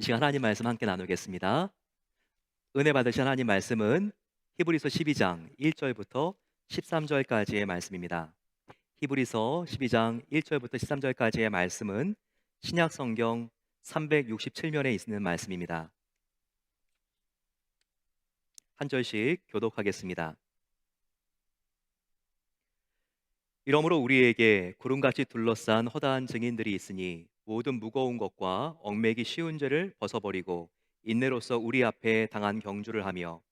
이 시간 하나님 말씀 함께 나누겠습니다. 은혜 받으신 하나님 말씀은 히브리서 12장 1절부터 13절까지의 말씀입니다. 히브리서 12장 1절부터 13절까지의 말씀은 신약 성경 367면에 있는 말씀입니다. 한 절씩 교독하겠습니다. 이러므로 우리에게 구름같이 둘러싼 허다한 증인들이 있으니 모든 무거운 것과 얽매기 쉬운 죄를 벗어버리고 인내로서 우리 앞에 당한 경주를 하며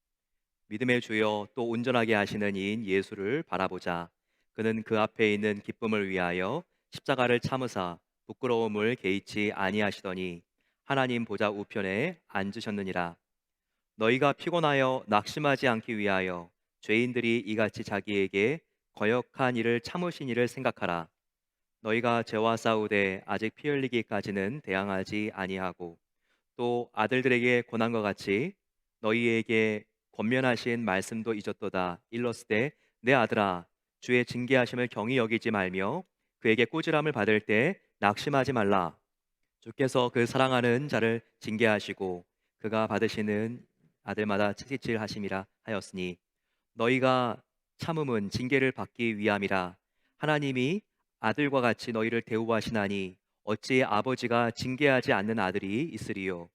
믿음의 주여 또 온전하게 하시는 이인 예수를 바라보자. 그는 그 앞에 있는 기쁨을 위하여 십자가를 참으사 부끄러움을 개의치 아니하시더니 하나님 보좌 우편에 앉으셨느니라. 너희가 피곤하여 낙심하지 않기 위하여 죄인들이 이같이 자기에게 거역한 일을 참으신 일을 생각하라. 너희가 죄와 싸우되 아직 피 흘리기까지는 대항하지 아니하고 또 아들들에게 권한과 같이 너희에게 권면하신 말씀도 잊었도다. 일렀으되 내 아들아 주의 징계하심을 경히 여기지 말며 그에게 꾸지람을 받을 때 낙심하지 말라. 주께서 그 사랑하는 자를 징계하시고 그가 받으시는 아들마다 채찍질하심이라 하였으니 너희가 참음은 징계를 받기 위함이라. 하나님이 아들과 같이 너희를 대우하시나니 어찌 아버지가 징계하지 않는 아들이 있으리요.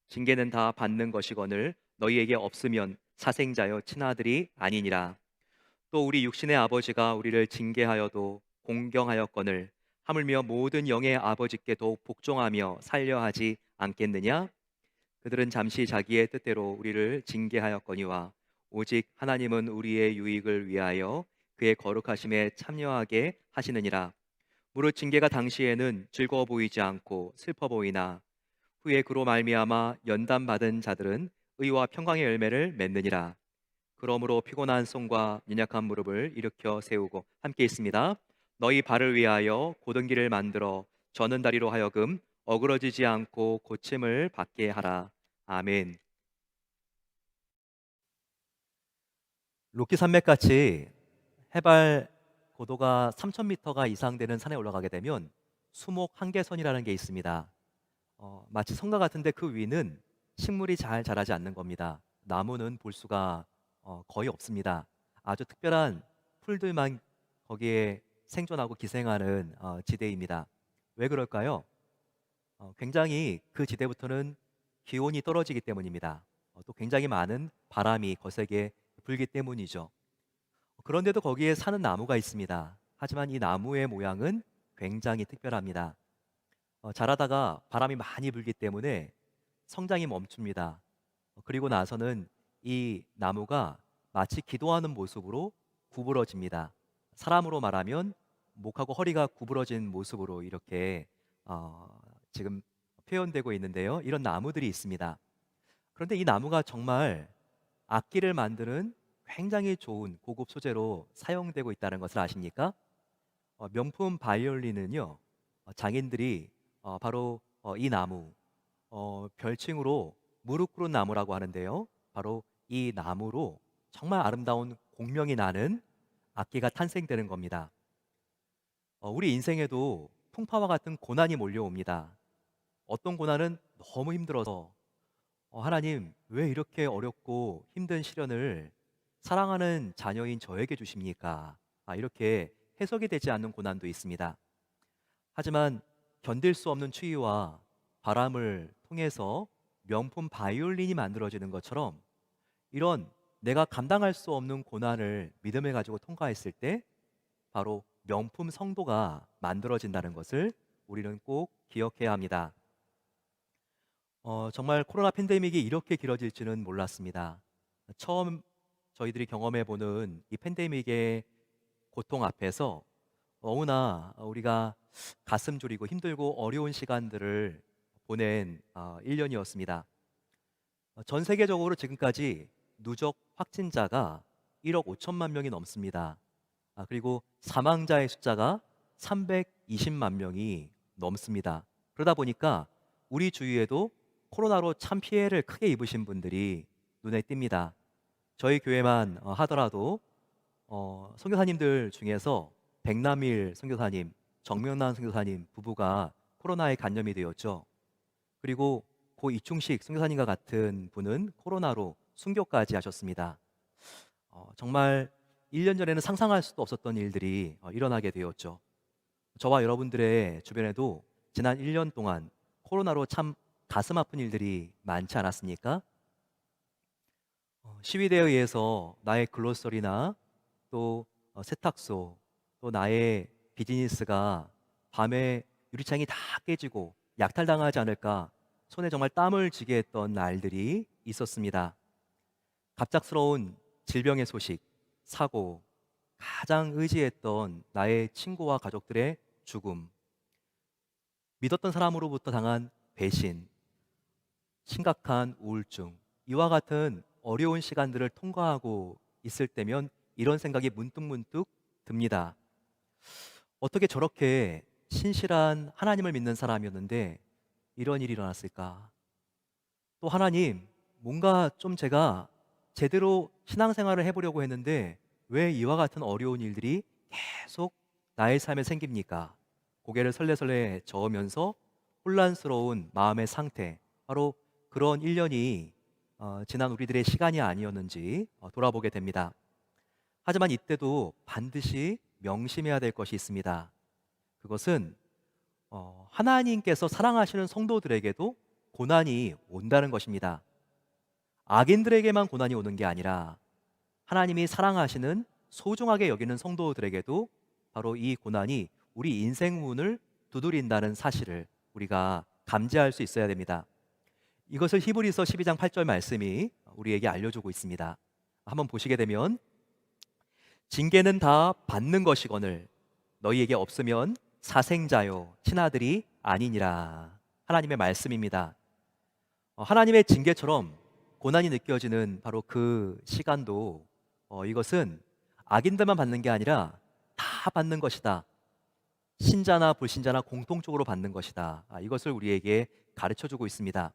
징계는 다 받는 것이거늘 너희에게 없으면 사생자여 친아들이 아니니라. 또 우리 육신의 아버지가 우리를 징계하여도 공경하였거늘 하물며 모든 영의 아버지께도 복종하며 살려 하지 않겠느냐? 그들은 잠시 자기의 뜻대로 우리를 징계하였거니와 오직 하나님은 우리의 유익을 위하여 그의 거룩하심에 참여하게 하시느니라. 무릇 징계가 당시에는 즐거워 보이지 않고 슬퍼 보이나 후에 그로 말미암아 연단 받은 자들은 의와 평강의 열매를 맺느니라. 그러므로 피곤한 손과 연약한 무릎을 일으켜 세우고 함께 있습니다. 너희 발을 위하여 곧은 길을 만들어 저는 다리로 하여금 어그러지지 않고 고침을 받게 하라. 아멘. 로키 산맥같이 해발 고도가 3,000m가 이상 되는 산에 올라가게 되면 수목 한계선이라는 게 있습니다. 마치 성과 같은데 그 위는 식물이 잘 자라지 않는 겁니다. 나무는 볼 수가 거의 없습니다. 아주 특별한 풀들만 거기에 생존하고 기생하는 지대입니다. 왜 그럴까요? 굉장히 그 지대부터는 기온이 떨어지기 때문입니다. 또 굉장히 많은 바람이 거세게 불기 때문이죠. 그런데도 거기에 사는 나무가 있습니다. 하지만 이 나무의 모양은 굉장히 특별합니다. 자라다가 바람이 많이 불기 때문에 성장이 멈춥니다. 그리고 나서는 이 나무가 마치 기도하는 모습으로 구부러집니다. 사람으로 말하면 목하고 허리가 구부러진 모습으로 이렇게 어, 지금 표현되고 있는데요. 이런 나무들이 있습니다. 그런데 이 나무가 정말 악기를 만드는 굉장히 좋은 고급 소재로 사용되고 있다는 것을 아십니까? 명품 바이올린은요, 장인들이 바로 이 나무, 별칭으로 무릎 꿇은 나무라고 하는데요. 바로 이 나무로 정말 아름다운 공명이 나는 악기가 탄생되는 겁니다. 우리 인생에도 풍파와 같은 고난이 몰려옵니다. 어떤 고난은 너무 힘들어서 하나님 왜 이렇게 어렵고 힘든 시련을 사랑하는 자녀인 저에게 주십니까? 이렇게 해석이 되지 않는 고난도 있습니다. 하지만 견딜 수 없는 추위와 바람을 통해서 명품 바이올린이 만들어지는 것처럼 이런 내가 감당할 수 없는 고난을 믿음을 가지고 통과했을 때 바로 명품 성도가 만들어진다는 것을 우리는 꼭 기억해야 합니다. 정말 코로나 팬데믹이 이렇게 길어질 줄은 몰랐습니다. 처음 저희들이 경험해 보는 이 팬데믹의 고통 앞에서 너무나 우리가 가슴 졸이고 힘들고 어려운 시간들을 보낸 1년이었습니다. 전 세계적으로 지금까지 누적 확진자가 1억 5천만 명이 넘습니다. 그리고 사망자의 숫자가 320만 명이 넘습니다. 그러다 보니까 우리 주위에도 코로나로 참 피해를 크게 입으신 분들이 눈에 띕니다. 저희 교회만 하더라도 선교사님들 중에서 백남일 선교사님, 정명란 선교사님 부부가 코로나에 감염이 되었죠. 그리고 고 이충식 선교사님과 같은 분은 코로나로 순교까지 하셨습니다. 정말 1년 전에는 상상할 수도 없었던 일들이 일어나게 되었죠. 저와 여러분들의 주변에도 지난 1년 동안 코로나로 참 가슴 아픈 일들이 많지 않았습니까? 시위대에 의해서 나의 글로서리나 또 세탁소, 또 나의 비즈니스가 밤에 유리창이 다 깨지고 약탈당하지 않을까 손에 정말 땀을 쥐게 했던 날들이 있었습니다. 갑작스러운 질병의 소식, 사고, 가장 의지했던 나의 친구와 가족들의 죽음, 믿었던 사람으로부터 당한 배신, 심각한 우울증, 이와 같은 어려운 시간들을 통과하고 있을 때면 이런 생각이 문득문득 듭니다. 어떻게 저렇게 신실한 하나님을 믿는 사람이었는데 이런 일이 일어났을까? 또 하나님, 뭔가 좀 제가 제대로 신앙생활을 해보려고 했는데 왜 이와 같은 어려운 일들이 계속 나의 삶에 생깁니까? 고개를 설레설레 저으면서 혼란스러운 마음의 상태, 바로 그런 1년이 지난 우리들의 시간이 아니었는지 돌아보게 됩니다. 하지만 이때도 반드시 명심해야 될 것이 있습니다. 그것은 하나님께서 사랑하시는 성도들에게도 고난이 온다는 것입니다. 악인들에게만 고난이 오는 게 아니라 하나님이 사랑하시는 소중하게 여기는 성도들에게도 바로 이 고난이 우리 인생 문을 두드린다는 사실을 우리가 감지할 수 있어야 됩니다. 이것을 히브리서 12장 8절 말씀이 우리에게 알려주고 있습니다. 한번 보시게 되면 징계는 다 받는 것이거늘 너희에게 없으면 사생자요 친아들이 아니니라. 하나님의 말씀입니다. 하나님의 징계처럼 고난이 느껴지는 바로 그 시간도 이것은 악인들만 받는 게 아니라 다 받는 것이다. 신자나 불신자나 공통적으로 받는 것이다. 이것을 우리에게 가르쳐 주고 있습니다.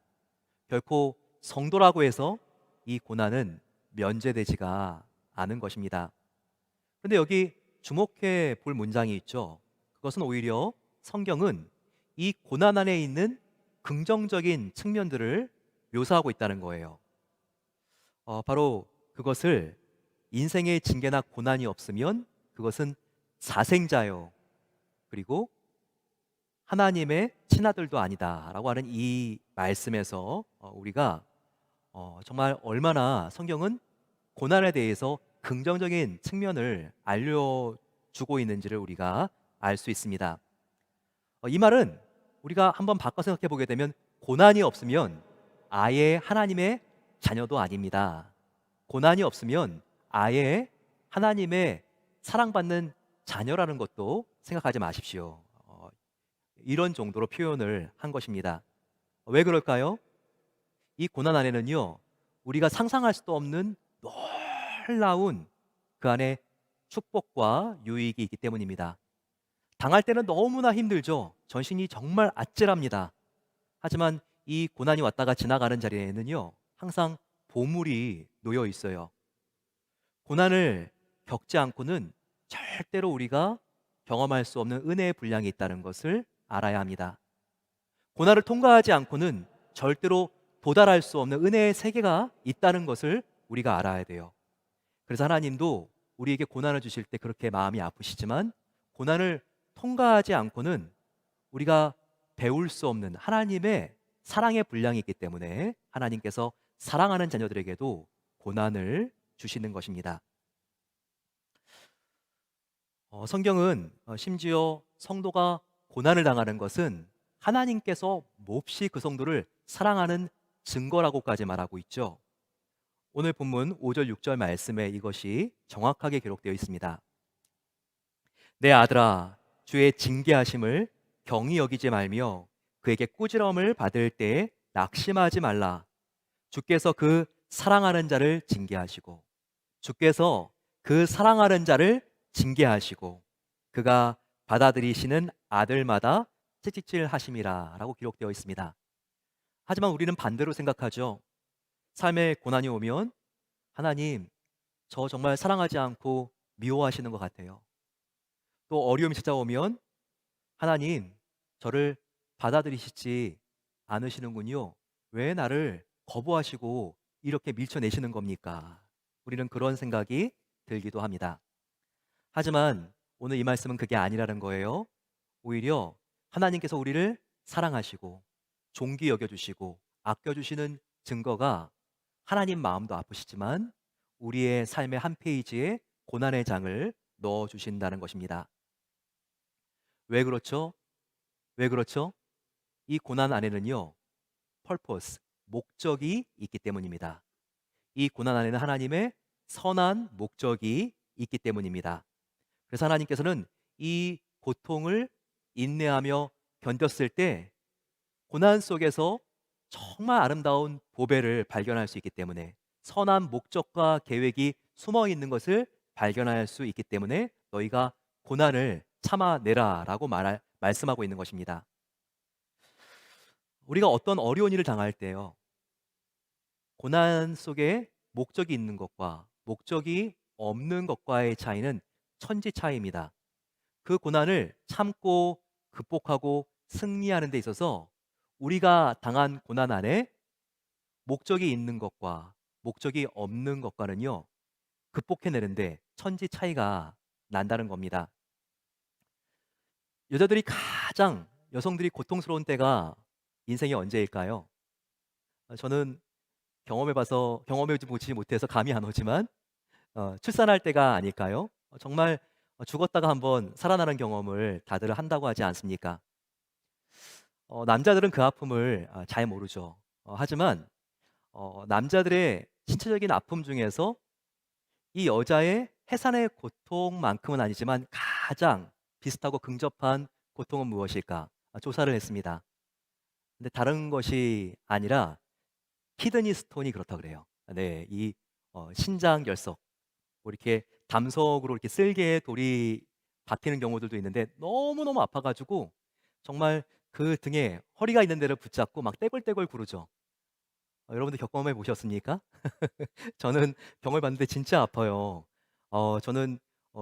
결코 성도라고 해서 이 고난은 면제되지가 않은 것입니다. 그런데 여기 주목해 볼 문장이 있죠. 그것은 오히려 성경은 이 고난 안에 있는 긍정적인 측면들을 묘사하고 있다는 거예요. 바로 그것을 인생의 징계나 고난이 없으면 그것은 사생자요. 그리고 하나님의 친아들도 아니다라고 하는 이 말씀에서 우리가 정말 얼마나 성경은 고난에 대해서 긍정적인 측면을 알려주고 있는지를 우리가 알 수 있습니다. 이 말은 우리가 한번 바꿔 생각해 보게 되면 고난이 없으면 아예 하나님의 자녀도 아닙니다. 고난이 없으면 아예 하나님의 사랑받는 자녀라는 것도 생각하지 마십시오. 이런 정도로 표현을 한 것입니다. 왜 그럴까요? 이 고난 안에는요, 우리가 상상할 수도 없는 놀라운 그 안에 축복과 유익이 있기 때문입니다. 당할 때는 너무나 힘들죠. 전신이 정말 아찔합니다. 하지만 이 고난이 왔다가 지나가는 자리에는요, 항상 보물이 놓여 있어요. 고난을 겪지 않고는 절대로 우리가 경험할 수 없는 은혜의 분량이 있다는 것을 알아야 합니다. 고난을 통과하지 않고는 절대로 도달할 수 없는 은혜의 세계가 있다는 것을 우리가 알아야 돼요. 그래서 하나님도 우리에게 고난을 주실 때 그렇게 마음이 아프시지만 고난을 통과하지 않고는 우리가 배울 수 없는 하나님의 사랑의 분량이 있기 때문에 하나님께서 사랑하는 자녀들에게도 고난을 주시는 것입니다. 성경은 심지어 성도가 고난을 당하는 것은 하나님께서 몹시 그 성도를 사랑하는 증거라고까지 말하고 있죠. 오늘 본문 5절 6절 말씀에 이것이 정확하게 기록되어 있습니다. 내 아들아 주의 징계하심을 경히 여기지 말며 그에게 꾸지람을 받을 때에 낙심하지 말라. 주께서 그 사랑하는 자를 징계하시고 주께서 그 사랑하는 자를 징계하시고 그가 받아들이시는 아들마다 채찍질 하심이라 라고 기록되어 있습니다. 하지만 우리는 반대로 생각하죠. 삶에 고난이 오면 하나님, 저 정말 사랑하지 않고 미워하시는 것 같아요. 또 어려움이 찾아오면 하나님, 저를 받아들이시지 않으시는군요. 왜 나를 거부하시고 이렇게 밀쳐내시는 겁니까? 우리는 그런 생각이 들기도 합니다. 하지만 오늘 이 말씀은 그게 아니라는 거예요. 오히려 하나님께서 우리를 사랑하시고 존귀 여겨주시고 아껴주시는 증거가 하나님 마음도 아프시지만 우리의 삶의 한 페이지에 고난의 장을 넣어주신다는 것입니다. 왜 그렇죠? 왜 그렇죠? 이 고난 안에는요, purpose, 목적이 있기 때문입니다. 이 고난 안에는 하나님의 선한 목적이 있기 때문입니다. 그래서 하나님께서는 이 고통을 인내하며 견뎠을 때 고난 속에서 정말 아름다운 보배를 발견할 수 있기 때문에 선한 목적과 계획이 숨어 있는 것을 발견할 수 있기 때문에 너희가 고난을 참아내라라고 말씀하고 있는 것입니다. 우리가 어떤 어려운 일을 당할 때요. 고난 속에 목적이 있는 것과 목적이 없는 것과의 차이는 천지 차이입니다. 그 고난을 참고 극복하고 승리하는 데 있어서 우리가 당한 고난 안에 목적이 있는 것과 목적이 없는 것과는요, 극복해내는데 천지 차이가 난다는 겁니다. 여자들이 가장 여성들이 고통스러운 때가 인생의 언제일까요? 저는 경험해 보지 못해서 감이 안 오지만 출산할 때가 아닐까요? 정말 죽었다가 한번 살아나는 경험을 다들 한다고 하지 않습니까? 남자들은 그 아픔을 잘 모르죠. 하지만 남자들의 신체적인 아픔 중에서 이 여자의 해산의 고통만큼은 아니지만 가장 비슷하고 근접한 고통은 무엇일까? 조사를 했습니다. 근데 다른 것이 아니라 키드니 스톤이 그렇다 그래요. 네, 이 신장 결석, 뭐 이렇게 담석으로 이렇게 쓸개에 돌이 박히는 경우들도 있는데 너무너무 아파가지고 정말 그 등에 허리가 있는 데를 붙잡고 막 떼굴떼굴 구르죠. 여러분들 경험해 보셨습니까? 저는 경험해 봤는데 진짜 아파요. 저는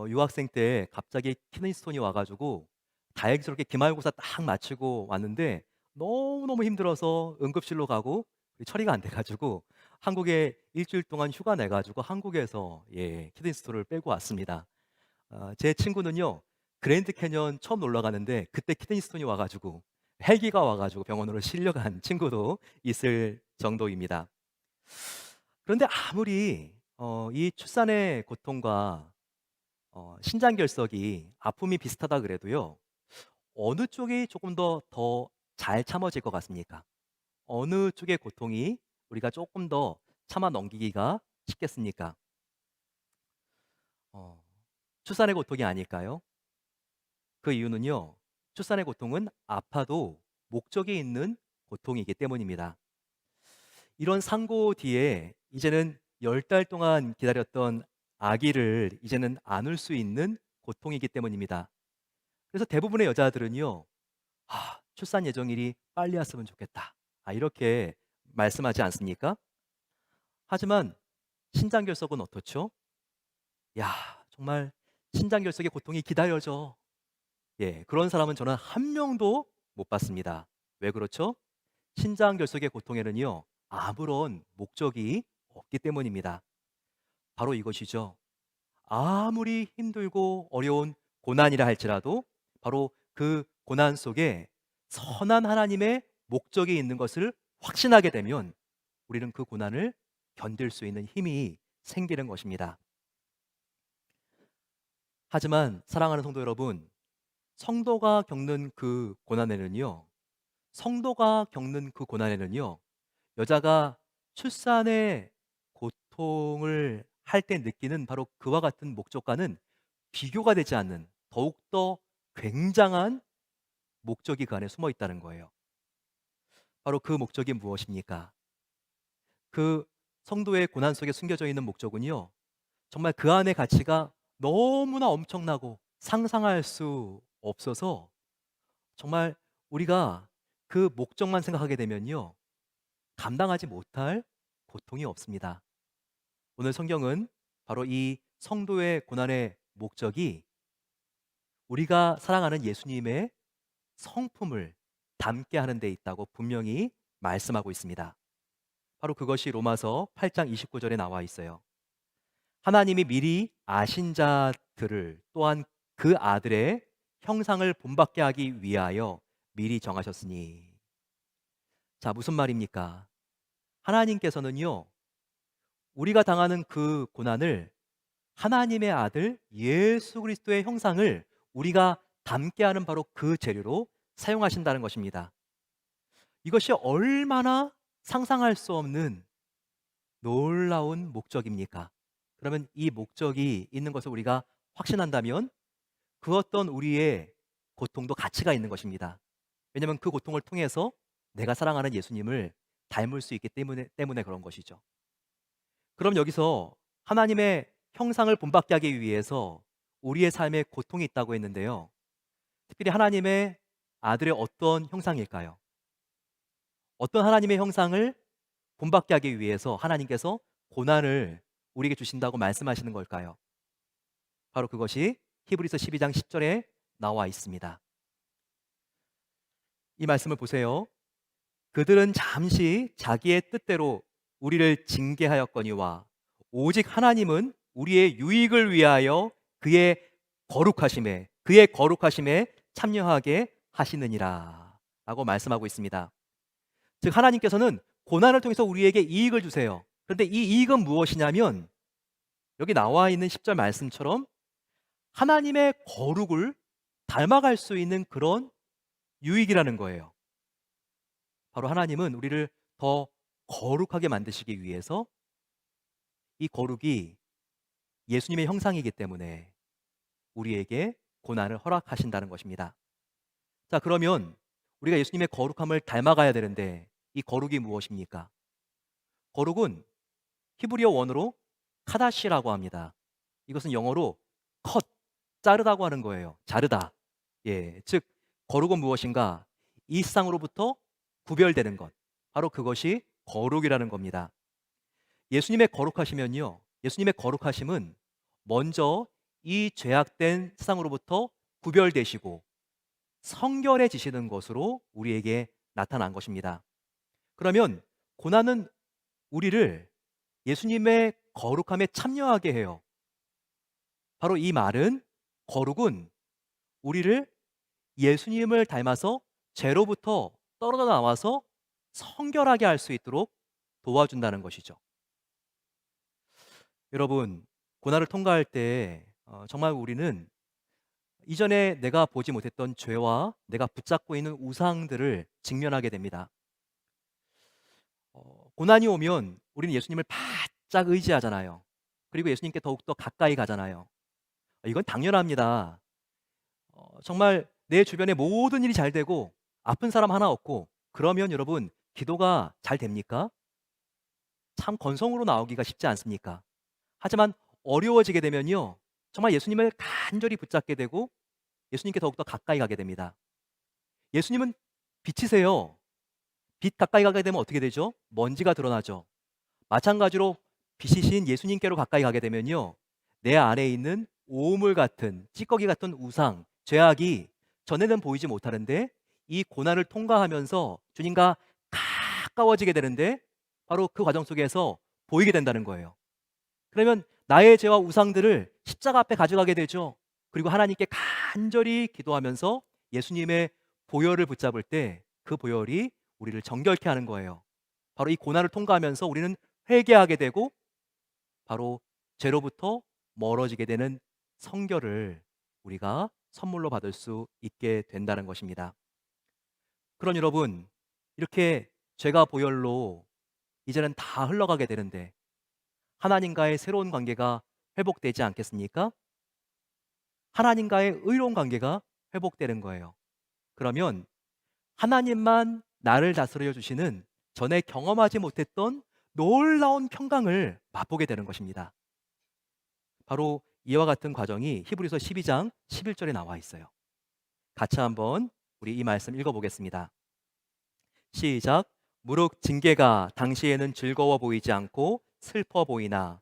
유학생 때 갑자기 키드니 스톤이 와 가지고 다행스럽게 기말고사 딱 마치고 왔는데 너무너무 힘들어서 응급실로 가고 처리가 안 돼 가지고 한국에 일 주일 동안 휴가 내 가지고 한국에서 키드니 스톤을 빼고 왔습니다. 제 친구는요. 그랜드 캐년 처음 놀러 가는데 그때 키드니 스톤이 와 가지고 헬기가 와 가지고 병원으로 실려간 친구도 있을 정도입니다. 그런데 아무리 이 출산의 고통과 신장결석이 아픔이 비슷하다 그래도요. 어느 쪽이 조금 더 잘 참아질 것 같습니까? 어느 쪽의 고통이 우리가 조금 더 참아 넘기기가 쉽겠습니까? 어 출산의 고통이 아닐까요? 그 이유는요. 출산의 고통은 아파도 목적이 있는 고통이기 때문입니다. 이런 상고 뒤에 이제는 10달 동안 기다렸던 아기를 이제는 안을 수 있는 고통이기 때문입니다. 그래서 대부분의 여자들은요. 출산 예정일이 빨리 왔으면 좋겠다. 이렇게 말씀하지 않습니까? 하지만 신장결석은 어떻죠? 야, 정말 신장결석의 고통이 기다려져. 예, 그런 사람은 저는 한 명도 못 봤습니다. 왜 그렇죠? 신장결석의 고통에는요. 아무런 목적이 없기 때문입니다. 바로 이것이죠. 아무리 힘들고 어려운 고난이라 할지라도 바로 그 고난 속에 선한 하나님의 목적이 있는 것을 확신하게 되면 우리는 그 고난을 견딜 수 있는 힘이 생기는 것입니다. 하지만 사랑하는 성도 여러분, 성도가 겪는 그 고난에는요, 성도가 겪는 그 고난에는요, 여자가 출산의 고통을 할 때 느끼는 바로 그와 같은 목적과는 비교가 되지 않는 더욱더 굉장한 목적이 그 안에 숨어 있다는 거예요. 바로 그 목적이 무엇입니까? 그 성도의 고난 속에 숨겨져 있는 목적은요. 정말 그 안의 가치가 너무나 엄청나고 상상할 수 없어서 정말 우리가 그 목적만 생각하게 되면요. 감당하지 못할 고통이 없습니다. 오늘 성경은 바로 이 성도의 고난의 목적이 우리가 사랑하는 예수님의 성품을 담게 하는 데 있다고 분명히 말씀하고 있습니다. 바로 그것이 로마서 8장 29절에 나와 있어요. 하나님이 미리 아신 자들을 또한 그 아들의 형상을 본받게 하기 위하여 미리 정하셨으니. 자, 무슨 말입니까? 하나님께서는요, 우리가 당하는 그 고난을 하나님의 아들 예수 그리스도의 형상을 우리가 닮게 하는 바로 그 재료로 사용하신다는 것입니다. 이것이 얼마나 상상할 수 없는 놀라운 목적입니까? 그러면 이 목적이 있는 것을 우리가 확신한다면 그 어떤 우리의 고통도 가치가 있는 것입니다. 왜냐하면 그 고통을 통해서 내가 사랑하는 예수님을 닮을 수 있기 때문에 그런 것이죠. 그럼 여기서 하나님의 형상을 본받게 하기 위해서 우리의 삶에 고통이 있다고 했는데요. 특별히 하나님의 아들의 어떤 형상일까요? 어떤 하나님의 형상을 본받게 하기 위해서 하나님께서 고난을 우리에게 주신다고 말씀하시는 걸까요? 바로 그것이 히브리서 12장 10절에 나와 있습니다. 이 말씀을 보세요. 그들은 잠시 자기의 뜻대로 우리를 징계하였거니와 오직 하나님은 우리의 유익을 위하여 그의 거룩하심에 참여하게 하시느니라 라고 말씀하고 있습니다. 즉 하나님께서는 고난을 통해서 우리에게 이익을 주세요. 그런데 이 이익은 무엇이냐면 여기 나와 있는 10절 말씀처럼 하나님의 거룩을 닮아갈 수 있는 그런 유익이라는 거예요. 바로 하나님은 우리를 더 거룩하게 만드시기 위해서 이 거룩이 예수님의 형상이기 때문에 우리에게 고난을 허락하신다는 것입니다. 자, 그러면 우리가 예수님의 거룩함을 닮아가야 되는데 이 거룩이 무엇입니까? 거룩은 히브리어 원어로 카다시라고 합니다. 이것은 영어로 컷, 자르다고 하는 거예요. 자르다. 예, 즉 거룩은 무엇인가? 이 세상으로부터 구별되는 것. 바로 그것이 거룩이라는 겁니다. 예수님의 거룩하심은 먼저 이 죄악된 세상으로부터 구별되시고 성결해지시는 것으로 우리에게 나타난 것입니다. 그러면 고난은 우리를 예수님의 거룩함에 참여하게 해요. 바로 이 말은 거룩은 우리를 예수님을 닮아서 죄로부터 떨어져 나와서 성결하게 할 수 있도록 도와준다는 것이죠. 여러분, 고난을 통과할 때 정말 우리는 이전에 내가 보지 못했던 죄와 내가 붙잡고 있는 우상들을 직면하게 됩니다. 고난이 오면 우리는 예수님을 바짝 의지하잖아요. 그리고 예수님께 더욱더 가까이 가잖아요. 이건 당연합니다. 정말 내 주변에 모든 일이 잘 되고 아픈 사람 하나 없고 그러면 여러분 기도가 잘 됩니까? 참 건성으로 나오기가 쉽지 않습니까? 하지만 어려워지게 되면요, 정말 예수님을 간절히 붙잡게 되고 예수님께 더욱더 가까이 가게 됩니다. 예수님은 빛이세요. 빛 가까이 가게 되면 어떻게 되죠? 먼지가 드러나죠. 마찬가지로 빛이신 예수님께로 가까이 가게 되면요, 내 안에 있는 오물 같은 찌꺼기 같은 우상, 죄악이 전에는 보이지 못하는데 이 고난을 통과하면서 주님과 가까워지게 되는데 바로 그 과정 속에서 보이게 된다는 거예요. 그러면 나의 죄와 우상들을 십자가 앞에 가져가게 되죠. 그리고 하나님께 간절히 기도하면서 예수님의 보혈을 붙잡을 때 그 보혈이 우리를 정결케 하는 거예요. 바로 이 고난을 통과하면서 우리는 회개하게 되고 바로 죄로부터 멀어지게 되는 성결을 우리가 선물로 받을 수 있게 된다는 것입니다. 그럼 여러분, 이렇게 죄가 보혈로 이제는 다 흘러가게 되는데 하나님과의 새로운 관계가 회복되지 않겠습니까? 하나님과의 의로운 관계가 회복되는 거예요. 그러면 하나님만 나를 다스려 주시는 전에 경험하지 못했던 놀라운 평강을 맛보게 되는 것입니다. 바로 이와 같은 과정이 히브리서 12장 11절에 나와 있어요. 같이 한번 우리 이 말씀 읽어보겠습니다. 시작. 무릇 징계가 당시에는 즐거워 보이지 않고 슬퍼 보이나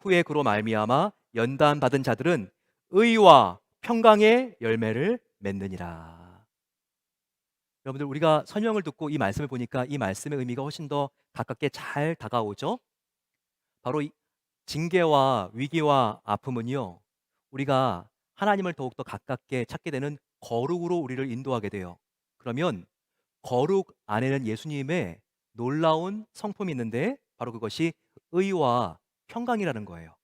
후에 그로 말미암아 연단 받은 자들은 의와 평강의 열매를 맺느니라. 여러분들 우리가 설명을 듣고 이 말씀을 보니까 이 말씀의 의미가 훨씬 더 가깝게 잘 다가오죠. 바로 이 징계와 위기와 아픔은요. 우리가 하나님을 더욱더 가깝게 찾게 되는 거룩으로 우리를 인도하게 돼요. 그러면 거룩 안에는 예수님의 놀라운 성품이 있는데 바로 그것이 의와 평강이라는 거예요.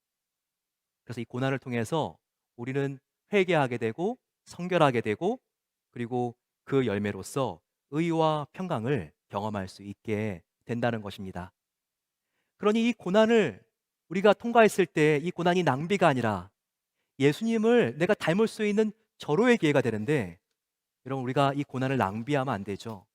그래서 이 고난을 통해서 우리는 회개하게 되고 성결하게 되고 그리고 그 열매로서 의와 평강을 경험할 수 있게 된다는 것입니다. 그러니 이 고난을 우리가 통과했을 때 이 고난이 낭비가 아니라 예수님을 내가 닮을 수 있는 절호의 기회가 되는데 여러분 우리가 이 고난을 낭비하면 안 되죠.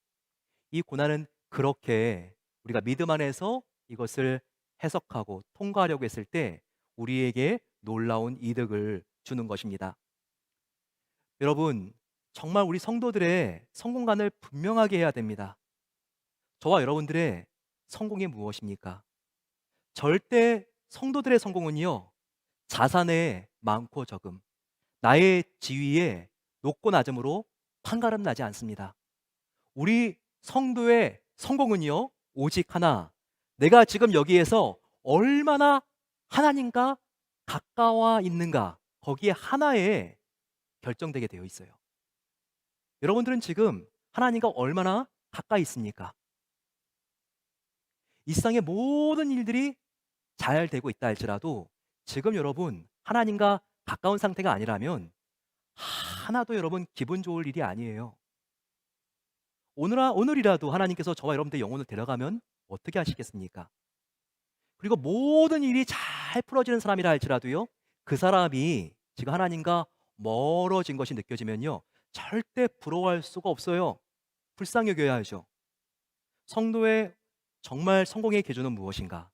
이 고난은 그렇게 우리가 믿음 안에서 이것을 해석하고 통과하려고 했을 때 우리에게 놀라운 이득을 주는 것입니다. 여러분, 정말 우리 성도들의 성공관을 분명하게 해야 됩니다. 저와 여러분들의 성공이 무엇입니까? 절대 성도들의 성공은요, 자산의 많고 적음, 나의 지위에 높고 낮음으로 판가름 나지 않습니다. 우리 성도의 성공은요, 오직 하나, 내가 지금 여기에서 얼마나 하나님과 가까워 있는가, 거기에 하나에 결정되게 되어 있어요. 여러분들은 지금 하나님과 얼마나 가까이 있습니까? 이 세상의 모든 일들이 잘 되고 있다 할지라도 지금 여러분 하나님과 가까운 상태가 아니라면 하나도 여러분 기분 좋을 일이 아니에요. 오늘이라도 하나님께서 저와 여러분들의 영혼을 데려가면 어떻게 하시겠습니까? 그리고 모든 일이 잘 풀어지는 사람이라 할지라도요, 그 사람이 지금 하나님과 멀어진 것이 느껴지면요, 절대 부러워할 수가 없어요. 불쌍히 여겨야죠. 성도의 정말 성공의 기준은 무엇인가?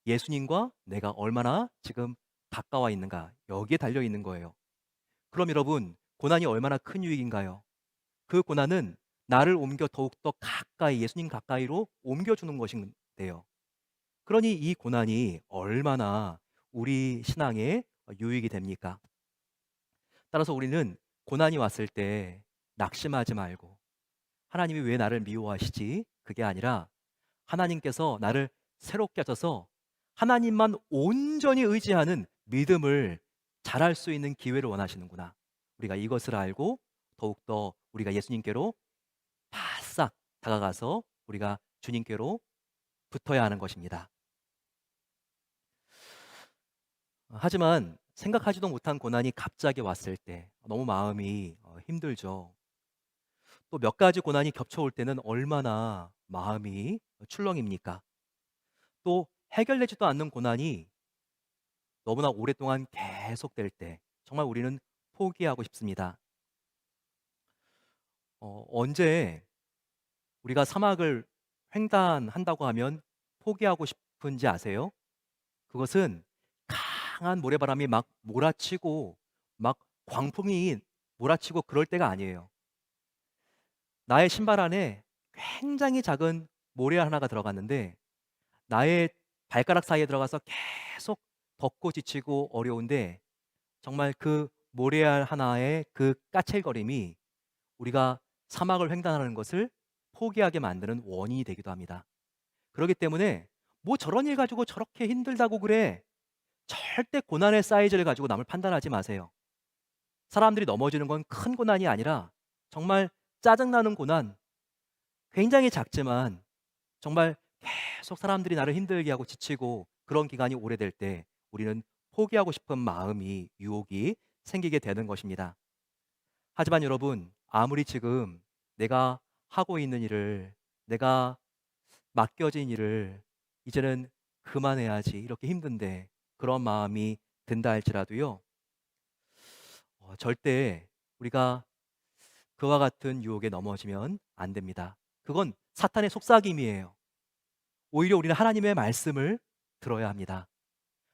예수님과 내가 얼마나 지금 가까워 있는가? 여기에 달려 있는 거예요. 그럼 여러분, 고난이 얼마나 큰 유익인가요? 그 고난은 나를 옮겨 더욱더 가까이, 예수님 가까이로 옮겨주는 것인데요. 그러니 이 고난이 얼마나 우리 신앙에 유익이 됩니까? 따라서 우리는 고난이 왔을 때 낙심하지 말고 하나님이 왜 나를 미워하시지? 그게 아니라 하나님께서 나를 새롭게 하셔서 하나님만 온전히 의지하는 믿음을 잘할 수 있는 기회를 원하시는구나. 우리가 이것을 알고 더욱더 우리가 예수님께로 바싹 다가가서 우리가 주님께로 붙어야 하는 것입니다. 하지만 생각하지도 못한 고난이 갑자기 왔을 때 너무 마음이 힘들죠. 또 몇 가지 고난이 겹쳐올 때는 얼마나 마음이 출렁입니까? 또 해결되지도 않는 고난이 너무나 오랫동안 계속될 때 정말 우리는 포기하고 싶습니다. 언제 우리가 사막을 횡단한다고 하면 포기하고 싶은지 아세요? 그것은 강한 모래바람이 막 몰아치고 막 광풍이 몰아치고 그럴 때가 아니에요. 나의 신발 안에 굉장히 작은 모래 하나가 들어갔는데 나의 발가락 사이에 들어가서 계속 덥고 지치고 어려운데 정말 그 모래알 하나의 그 까칠거림이 우리가 사막을 횡단하는 것을 포기하게 만드는 원인이 되기도 합니다. 그렇기 때문에 뭐 저런 일 가지고 저렇게 힘들다고 그래. 절대 고난의 사이즈를 가지고 남을 판단하지 마세요. 사람들이 넘어지는 건 큰 고난이 아니라 정말 짜증나는 고난, 굉장히 작지만 정말 계속 사람들이 나를 힘들게 하고 지치고 그런 기간이 오래될 때 우리는 포기하고 싶은 마음이 유혹이 생기게 되는 것입니다. 하지만 여러분, 아무리 지금 내가 하고 있는 일을 내가 맡겨진 일을 이제는 그만해야지 이렇게 힘든데 그런 마음이 든다 할지라도요. 절대 우리가 그와 같은 유혹에 넘어지면 안 됩니다. 그건 사탄의 속삭임이에요. 오히려 우리는 하나님의 말씀을 들어야 합니다.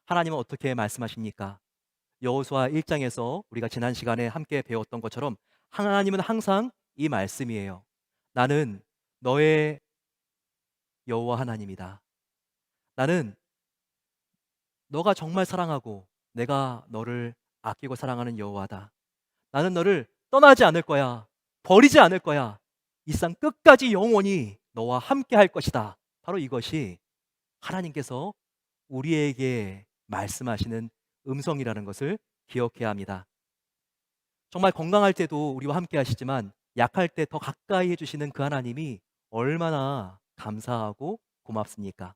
하나님은 어떻게 말씀하십니까? 여호수아 1장에서 우리가 지난 시간에 함께 배웠던 것처럼 하나님은 항상 이 말씀이에요. 나는 너의 여호와 하나님이다. 나는 너가 정말 사랑하고 내가 너를 아끼고 사랑하는 여호와다. 나는 너를 떠나지 않을 거야. 버리지 않을 거야. 이 상 끝까지 영원히 너와 함께 할 것이다. 바로 이것이 하나님께서 우리에게 말씀하시는 음성이라는 것을 기억해야 합니다. 정말 건강할 때도 우리와 함께 하시지만 약할 때 더 가까이 해주시는 그 하나님이 얼마나 감사하고 고맙습니까?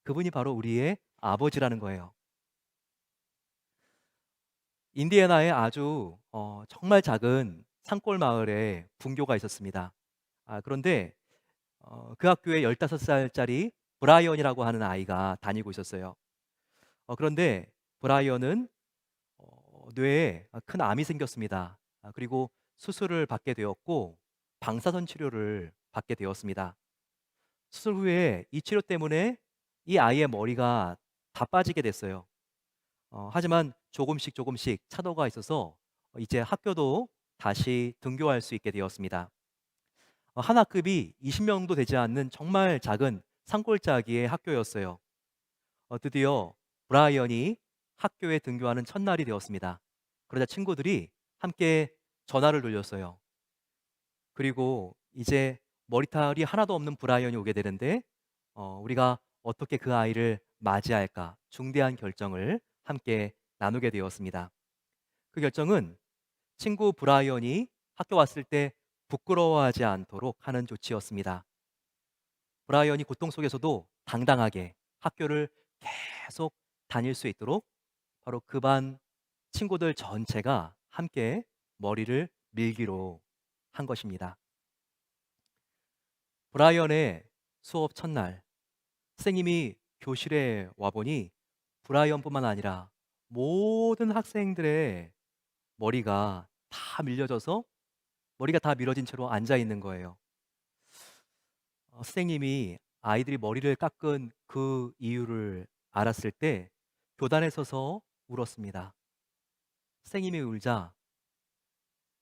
그분이 바로 우리의 아버지라는 거예요. 인디애나의 아주 정말 작은 산골 마을에 분교가 있었습니다. 그런데 그 학교에 15살짜리 브라이언이라고 하는 아이가 다니고 있었어요. 그런데 브라이언은 뇌에 큰 암이 생겼습니다. 그리고 수술을 받게 되었고 방사선 치료를 받게 되었습니다. 수술 후에 이 치료 때문에 이 아이의 머리가 다 빠지게 됐어요. 하지만 조금씩 조금씩 차도가 있어서 이제 학교도 다시 등교할 수 있게 되었습니다. 한 학급이 20명도 되지 않는 정말 작은 산골짜기의 학교였어요. 드디어 브라이언이 학교에 등교하는 첫날이 되었습니다. 그러자 친구들이 함께 전화를 돌렸어요. 그리고 이제 머리털이 하나도 없는 브라이언이 오게 되는데 우리가 어떻게 그 아이를 맞이할까 중대한 결정을 함께 나누게 되었습니다. 그 결정은 친구 브라이언이 학교 왔을 때 부끄러워하지 않도록 하는 조치였습니다. 브라이언이 고통 속에서도 당당하게 학교를 계속 다닐 수 있도록 바로 그 반 친구들 전체가 함께 머리를 밀기로 한 것입니다. 브라이언의 수업 첫날, 선생님이 교실에 와보니 브라이언뿐만 아니라 모든 학생들의 머리가 다 밀려져서 머리가 다 밀어진 채로 앉아 있는 거예요. 선생님이 아이들이 머리를 깎은 그 이유를 알았을 때 교단에 서서 울었습니다. 선생님이 울자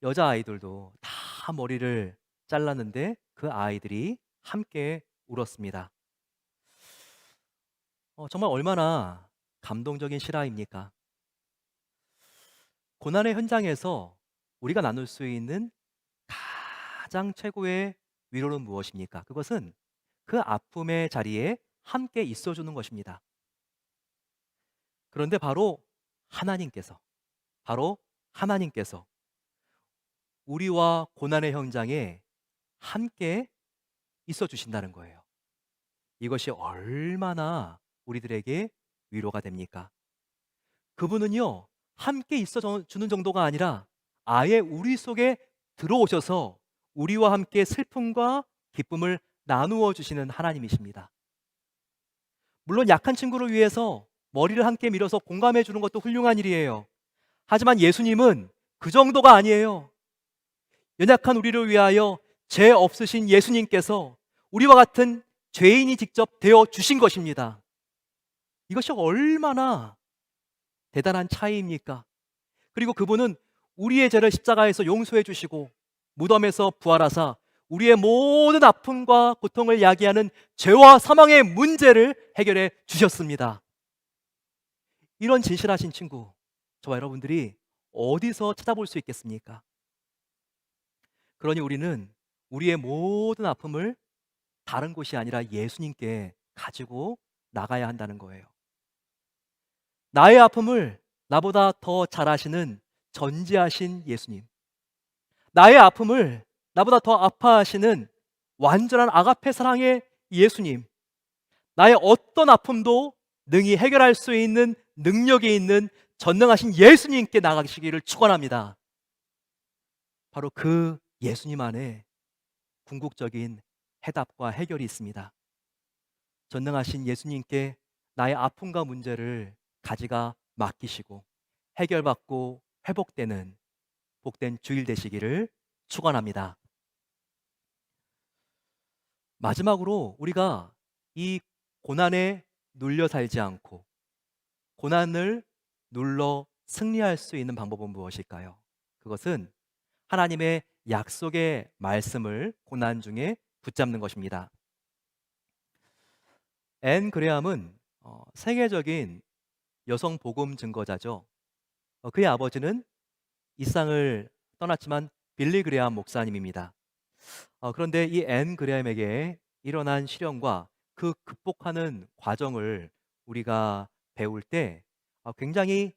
여자 아이들도 다 머리를 잘랐는데 그 아이들이 함께 울었습니다. 정말 얼마나 감동적인 실화입니까? 고난의 현장에서 우리가 나눌 수 있는 가장 최고의 위로는 무엇입니까? 그것은 그 아픔의 자리에 함께 있어주는 것입니다. 그런데 하나님께서, 바로 하나님께서 우리와 고난의 현장에 함께 있어 주신다는 거예요. 이것이 얼마나 우리들에게 위로가 됩니까? 그분은요, 함께 있어 주는 정도가 아니라 아예 우리 속에 들어오셔서 우리와 함께 슬픔과 기쁨을 나누어 주시는 하나님이십니다. 물론 약한 친구를 위해서 머리를 함께 밀어서 공감해 주는 것도 훌륭한 일이에요. 하지만 예수님은 그 정도가 아니에요. 연약한 우리를 위하여 죄 없으신 예수님께서 우리와 같은 죄인이 직접 되어 주신 것입니다. 이것이 얼마나 대단한 차이입니까? 그리고 그분은 우리의 죄를 십자가에서 용서해 주시고 무덤에서 부활하사 우리의 모든 아픔과 고통을 야기하는 죄와 사망의 문제를 해결해 주셨습니다. 이런 진실하신 친구, 저와 여러분들이 어디서 찾아볼 수 있겠습니까? 그러니 우리는 우리의 모든 아픔을 다른 곳이 아니라 예수님께 가지고 나가야 한다는 거예요. 나의 아픔을 나보다 더 잘 아시는 전지하신 예수님, 나의 아픔을 나보다 더 아파하시는 완전한 아가페 사랑의 예수님, 나의 어떤 아픔도 능히 해결할 수 있는 능력이 있는 전능하신 예수님께 나가시기를 축원합니다. 바로 그 예수님 안에 궁극적인 해답과 해결이 있습니다. 전능하신 예수님께 나의 아픔과 문제를 가지가 맡기시고 해결받고 회복되는 복된 주일 되시기를 축원합니다. 마지막으로 우리가 이 고난에 눌려 살지 않고 고난을 눌러 승리할 수 있는 방법은 무엇일까요? 그것은 하나님의 약속의 말씀을 고난 중에 붙잡는 것입니다. 앤 그레함은 세계적인 여성 복음 증거자죠. 그의 아버지는 이 땅을 떠났지만 빌리 그레함 목사님입니다. 그런데 이 앤 그레임에게 일어난 시련과 그 극복하는 과정을 우리가 배울 때 굉장히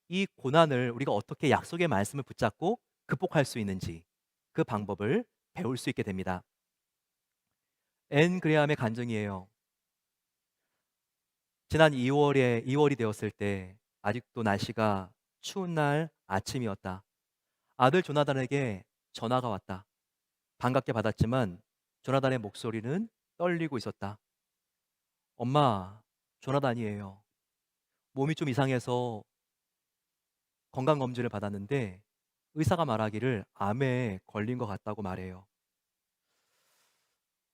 이 고난을 우리가 어떻게 약속의 말씀을 붙잡고 극복할 수 있는지 그 방법을 배울 수 있게 됩니다. 앤 그레임의 간증이에요. 지난 2월이 되었을 때 아직도 날씨가 추운 날 아침이었다. 아들 조나단에게 전화가 왔다. 반갑게 받았지만 조나단의 목소리는 떨리고 있었다. 엄마, 조나단이에요. 몸이 좀 이상해서 건강검진을 받았는데 의사가 말하기를 암에 걸린 것 같다고 말해요.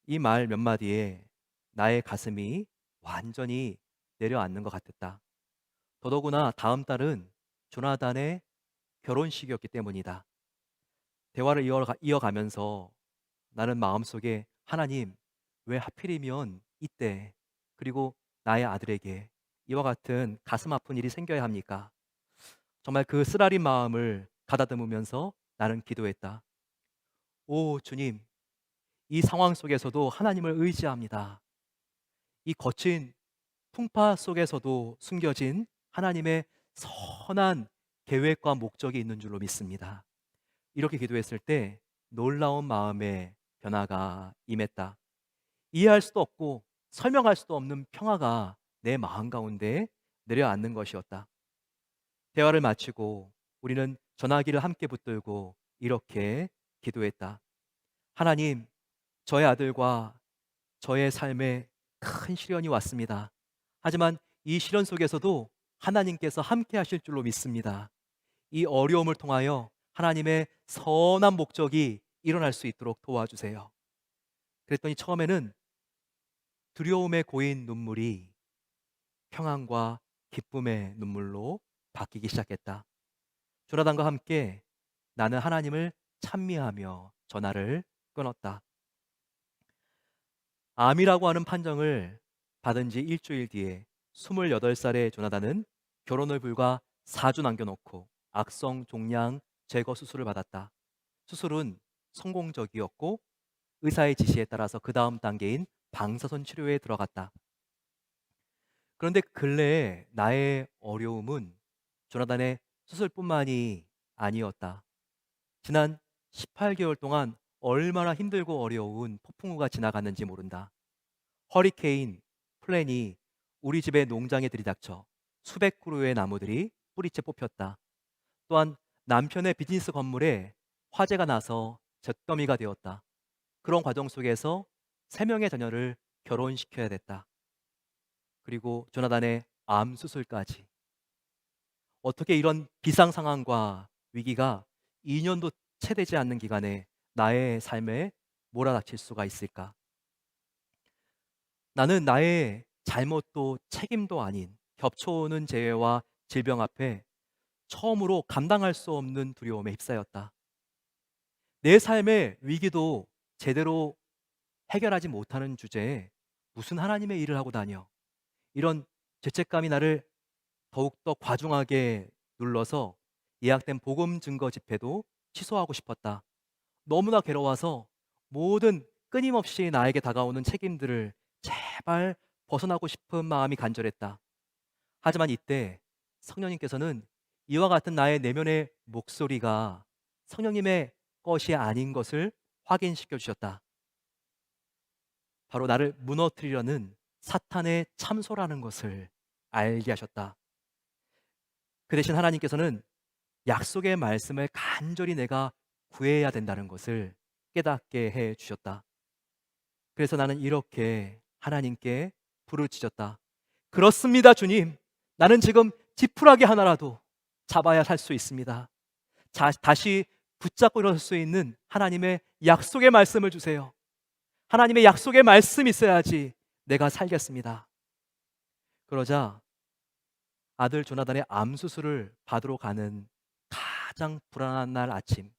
이 말 몇 마디에 나의 가슴이 완전히 내려앉는 것 같았다. 더더구나 다음 달은 조나단의 결혼식이었기 때문이다. 대화를 이어가면서 나는 마음속에 하나님, 왜 하필이면 이때 그리고 나의 아들에게 이와 같은 가슴 아픈 일이 생겨야 합니까? 정말 그 쓰라린 마음을 가다듬으면서 나는 기도했다. 오 주님, 이 상황 속에서도 하나님을 의지합니다. 이 거친 풍파 속에서도 숨겨진 하나님의 선한 계획과 목적이 있는 줄로 믿습니다. 이렇게 기도했을 때 놀라운 마음의 변화가 임했다. 이해할 수도 없고 설명할 수도 없는 평화가 내 마음 가운데 내려앉는 것이었다. 대화를 마치고 우리는 전화기를 함께 붙들고 이렇게 기도했다. 하나님, 저의 아들과 저의 삶에 큰 시련이 왔습니다. 하지만 이 시련 속에서도 하나님께서 함께 하실 줄로 믿습니다. 이 어려움을 통하여 하나님의 선한 목적이 일어날 수 있도록 도와주세요. 그랬더니 처음에는 두려움에 고인 눈물이 평안과 기쁨의 눈물로 바뀌기 시작했다. 조나단과 함께 나는 하나님을 찬미하며 전화를 끊었다. 암이라고 하는 판정을 받은 지 일주일 뒤에 28살의 조나단은 결혼을 불과 4주 남겨놓고 악성 종양 제거 수술을 받았다. 수술은 성공적이었고 의사의 지시에 따라서 그 다음 단계인 방사선 치료에 들어갔다. 그런데 근래에 나의 어려움은 조나단의 수술뿐만이 아니었다. 지난 18개월 동안 얼마나 힘들고 어려운 폭풍우가 지나갔는지 모른다. 허리케인 플랜이 우리 집의 농장에 들이닥쳐 수백 그루의 나무들이 뿌리째 뽑혔다. 또한 남편의 비즈니스 건물에 화재가 나서 잿더미가 되었다. 그런 과정 속에서 세 명의 자녀를 결혼시켜야 됐다. 그리고 조나단의 암 수술까지. 어떻게 이런 비상 상황과 위기가 2년도 채 되지 않는 기간에 나의 삶에 몰아닥칠 수가 있을까? 나는 나의 잘못도 책임도 아닌 겹쳐오는 재해와 질병 앞에 처음으로 감당할 수 없는 두려움에 휩싸였다. 내 삶의 위기도 제대로 해결하지 못하는 주제에 무슨 하나님의 일을 하고 다녀? 이런 죄책감이 나를 더욱더 과중하게 눌러서 예약된 복음 증거 집회도 취소하고 싶었다. 너무나 괴로워서 모든 끊임없이 나에게 다가오는 책임들을 제발 벗어나고 싶은 마음이 간절했다. 하지만 이때 성령님께서는 이와 같은 나의 내면의 목소리가 성령님의 것이 아닌 것을 확인시켜 주셨다. 바로 나를 무너뜨리려는 사탄의 참소라는 것을 알게 하셨다. 그 대신 하나님께서는 약속의 말씀을 간절히 내가 구해야 된다는 것을 깨닫게 해 주셨다. 그래서 나는 이렇게 하나님께 부르짖었다. 그렇습니다, 주님. 나는 지금 지푸라기 하나라도 잡아야 살 수 있습니다. 다시 붙잡고 일어설 수 있는 하나님의 약속의 말씀을 주세요. 하나님의 약속의 말씀이 있어야지 내가 살겠습니다. 그러자 아들 조나단의 암 수술을 받으러 가는 가장 불안한 날 아침,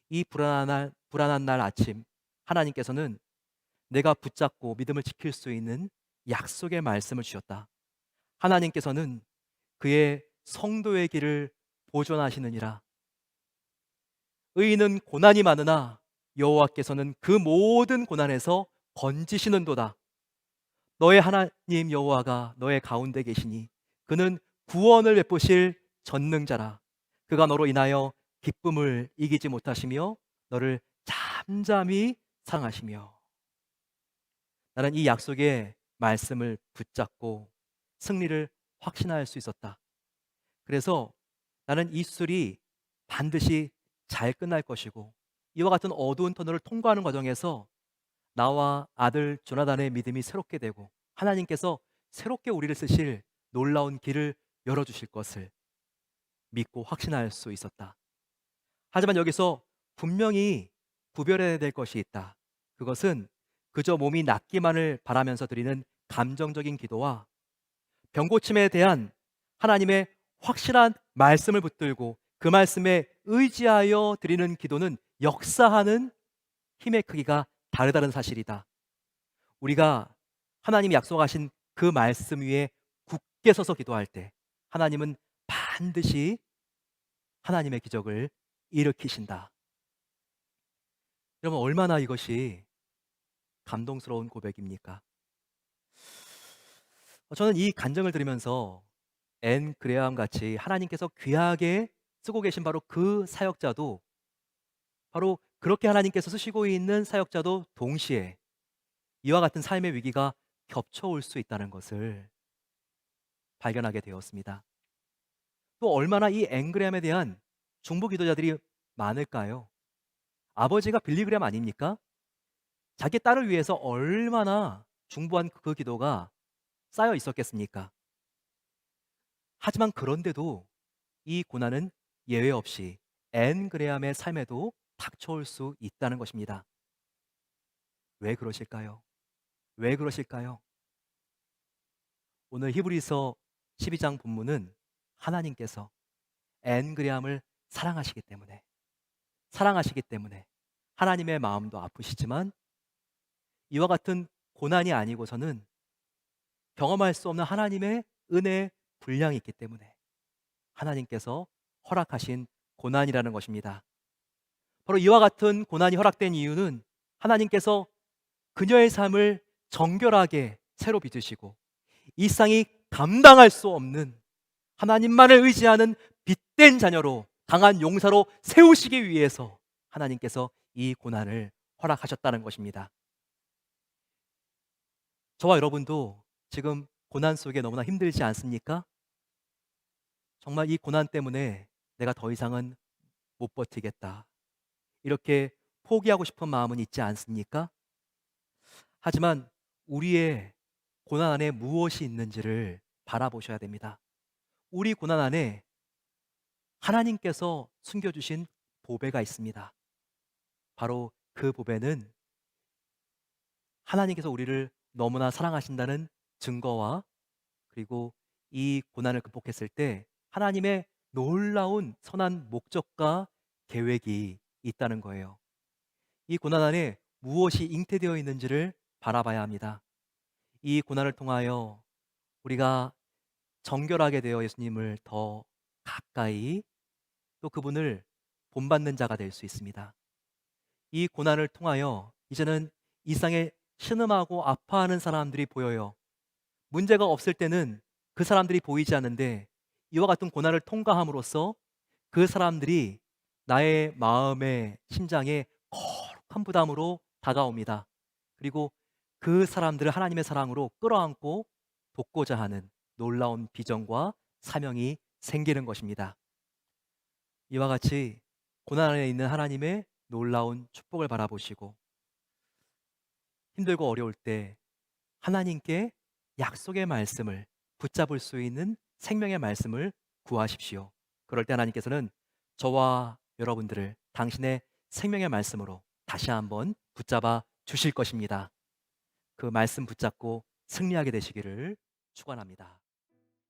이 불안한 날 아침, 하나님께서는 내가 붙잡고 믿음을 지킬 수 있는 약속의 말씀을 주셨다. 하나님께서는 그의 성도의 길을 보존하시느니라. 의인은 고난이 많으나 여호와께서는 그 모든 고난에서 건지시는도다. 너의 하나님 여호와가 너의 가운데 계시니 그는 구원을 베푸실 전능자라. 그가 너로 인하여 기쁨을 이기지 못하시며 너를 잠잠히 사랑하시며. 나는 이 약속의 말씀을 붙잡고 승리를 확신할 수 있었다. 그래서 나는 이 수술이 반드시 잘 끝날 것이고, 이와 같은 어두운 터널을 통과하는 과정에서 나와 아들 조나단의 믿음이 새롭게 되고 하나님께서 새롭게 우리를 쓰실 놀라운 길을 열어주실 것을 믿고 확신할 수 있었다. 하지만 여기서 분명히 구별해야 될 것이 있다. 그것은 그저 몸이 낫기만을 바라면서 드리는 감정적인 기도와 병고침에 대한 하나님의 확실한 말씀을 붙들고 그 말씀에 의지하여 드리는 기도는 역사하는 힘의 크기가 다르다는 사실이다. 우리가 하나님이 약속하신 그 말씀 위에 굳게 서서 기도할 때 하나님은 반드시 하나님의 기적을 일으키신다. 여러분, 얼마나 이것이 감동스러운 고백입니까? 저는 이 간증을 들으면서 앤 그레암 같이 하나님께서 귀하게 쓰고 계신 바로 그 사역자도, 바로 그렇게 하나님께서 쓰시고 있는 사역자도 동시에 이와 같은 삶의 위기가 겹쳐올 수 있다는 것을 발견하게 되었습니다. 또 얼마나 이 앵그램에 대한 중보 기도자들이 많을까요? 아버지가 빌리그램 아닙니까? 자기 딸을 위해서 얼마나 중보한 그 기도가 쌓여 있었겠습니까? 하지만 그런데도 이 고난은 예외 없이 앤 그레암의 삶에도 닥쳐올 수 있다는 것입니다. 왜 그러실까요? 왜 그러실까요? 오늘 히브리서 12장 본문은 하나님께서 앤 그레암을 사랑하시기 때문에 하나님의 마음도 아프시지만 이와 같은 고난이 아니고서는 경험할 수 없는 하나님의 은혜의 분량이 있기 때문에 하나님께서 허락하신 고난이라는 것입니다. 바로 이와 같은 고난이 허락된 이유는 하나님께서 그녀의 삶을 정결하게 새로 빚으시고 이 세상이 감당할 수 없는 하나님만을 의지하는 빛된 자녀로 강한 용사로 세우시기 위해서 하나님께서 이 고난을 허락하셨다는 것입니다. 저와 여러분도 지금 고난 속에 너무나 힘들지 않습니까? 정말 이 고난 때문에 내가 더 이상은 못 버티겠다, 이렇게 포기하고 싶은 마음은 있지 않습니까? 하지만 우리의 고난 안에 무엇이 있는지를 바라보셔야 됩니다. 우리 고난 안에 하나님께서 숨겨주신 보배가 있습니다. 바로 그 보배는 하나님께서 우리를 너무나 사랑하신다는 증거와, 그리고 이 고난을 극복했을 때 하나님의 놀라운 선한 목적과 계획이 있다는 거예요. 이 고난 안에 무엇이 잉태되어 있는지를 바라봐야 합니다. 이 고난을 통하여 우리가 정결하게 되어 예수님을 더 가까이, 또 그분을 본받는 자가 될 수 있습니다. 이 고난을 통하여 이제는 이 세상에 신음하고 아파하는 사람들이 보여요. 문제가 없을 때는 그 사람들이 보이지 않는데 이와 같은 고난을 통과함으로써 그 사람들이 나의 마음의 심장에 거룩한 부담으로 다가옵니다. 그리고 그 사람들을 하나님의 사랑으로 끌어안고 돕고자 하는 놀라운 비전과 사명이 생기는 것입니다. 이와 같이 고난 안에 있는 하나님의 놀라운 축복을 바라보시고 힘들고 어려울 때 하나님께 약속의 말씀을 붙잡을 수 있는 생명의 말씀을 구하십시오. 그럴 때 하나님께서는 저와 여러분들을 당신의 생명의 말씀으로 다시 한번 붙잡아 주실 것입니다. 그 말씀 붙잡고 승리하게 되시기를 축원합니다.